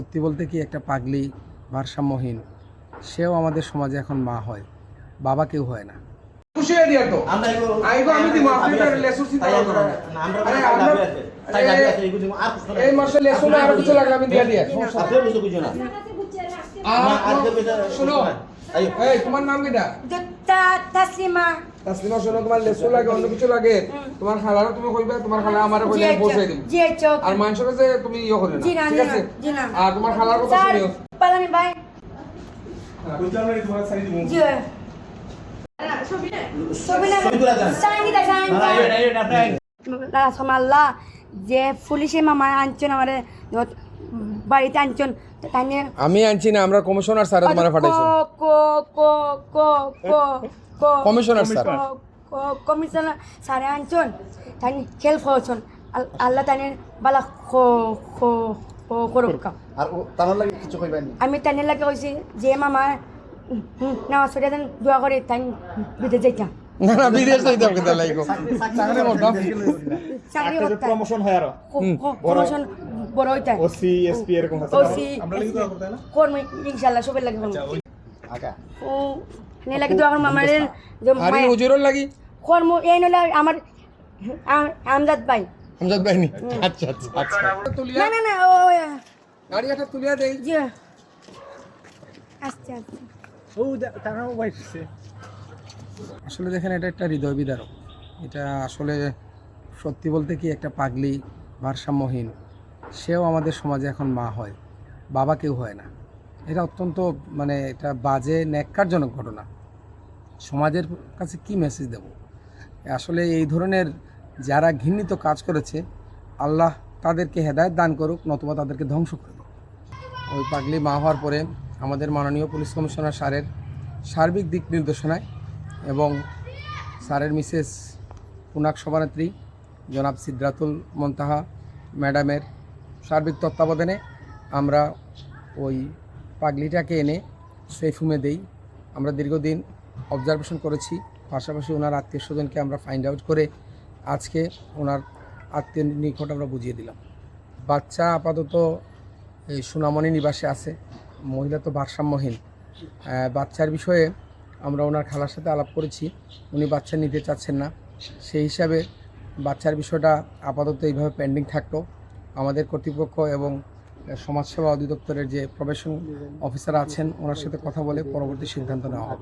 সত্যি বলতে কি একটা পাগলি ভারসাম্যহীন সেও আমাদের সমাজে এখন মা হয়, বাবা কেউ হয় না। খুশি হয়ে দিয়া তো আমি দিব আপনি লেসু চিন্তা করেন আরে আমরা তাই গাড়ি আছে এগুলো দিব আর কিছু এই মাসে লেসু না আর কিছু লাগলে আমি দিয়া দিয়া সমস্যা আপনি বুঝতে বুঝো না আর শুনো এই তোমার নাম কিটা? তাসলিমা। তাসলিমা, শোনো, তোমার লেসু লাগে অন্য কিছু লাগে তোমার খালারও তুমি কইবা, তোমার খালা আমারে কইলে পৌঁছে দিই। জি চোখ আর মানুষের কাছে তুমি ইয়ে করো না, ঠিক আছে? আর তোমার খালার কথা শুনিও। পালামি ভাই কইতে আমরা তোমার সারি দিব। জি আল্লাহ যে পুলিশে মামা আনছেন আমার বাড়িতে আনছেন আমি আনছি না, আমরা কমিশনার স্যার তোমারে পাঠাইছি। কমিশনার স্যার কমিশনার স্যারে আনছেন তাই হেল্প হচ্ছেন আল্লাহ তাই বালা করুক। আর তার লাগে কিছু কইবেন? আমি তাই লাগে কইছি যে মামা নামাজ পড়ে দোয়া করে তাই বিদেশ যাইতাম। না না, বিদেশ যাইতে হবে কেন লাগো? চাকরি করতে প্রমোশন হয় আর প্রমোশন বড় হইতা ওসি এসপি এরকম আছে। ওসি আমরা লাগি দোয়া করতে না করব ইনশাআল্লাহ সবের লাগি করব। আগা ও নে লাগি দোয়া করব মামার যে আরে হুজুরর লাগি করব এই নলে আমার আমজাদ ভাই। আমজাদ ভাই নি? আচ্ছা আচ্ছা আচ্ছা, না না না ও গাড়িটা তুলিয়া দেই। জি আচ্ছা আচ্ছা ও তারাও বাইছে। আসলে দেখেন, এটা একটা হৃদয় বিদারক। এটা আসলে সত্যি বলতে কি একটা পাগলি ভারসাম্যহীন সেও আমাদের সমাজে এখন মা হয়, বাবা কেউ হয় না। এটা অত্যন্ত এটা বাজে ন্যাক্কারজনক ঘটনা। সমাজের কাছে কি মেসেজ দেব? আসলে এই ধরনের যারা ঘৃণিত কাজ করেছে, আল্লাহ তাদেরকে হেদায়েত দান করুক, নতুবা তাদেরকে ধ্বংস করে দিক। ওই পাগলি মা হওয়ার পরে আমাদের মাননীয় পুলিশ কমিশনার স্যারের সার্বিক দিক নির্দেশনায় এবং স্যারের মিসেস পুনাক সভানেত্রী জনাব সিদ্রাতুল মন্তাহা ম্যাডামের সার্বিক তত্ত্বাবধানে আমরা ওই পাগলিটাকে এনে সেফ হোমে দেই। আমরা দীর্ঘদিন অবজারভেশন করেছি, পাশাপাশি ওনার আত্মীয় স্বজনকে আমরা ফাইন্ড আউট করে আজকে ওনার আত্মীয় নিকট আমরা বুঝিয়ে দিলাম। বাচ্চা আপাতত এই সোনামণি নিবাসে আছে। মহিলা তো ভারসাম্যহীন। বাচ্চার বিষয়ে আমরা ওনার খালার সাথে আলাপ করেছি, উনি বাচ্চা নিতে চাচ্ছেন না। সেই হিসাবে বাচ্চার বিষয়টা আপাতত এইভাবে পেন্ডিং থাকলো। আমাদের কর্তৃপক্ষ এবং সমাজসেবা অধিদপ্তরের যে প্রবেশন অফিসার আছেন ওনার সাথে কথা বলে পরবর্তী সিদ্ধান্ত নেওয়া হবে।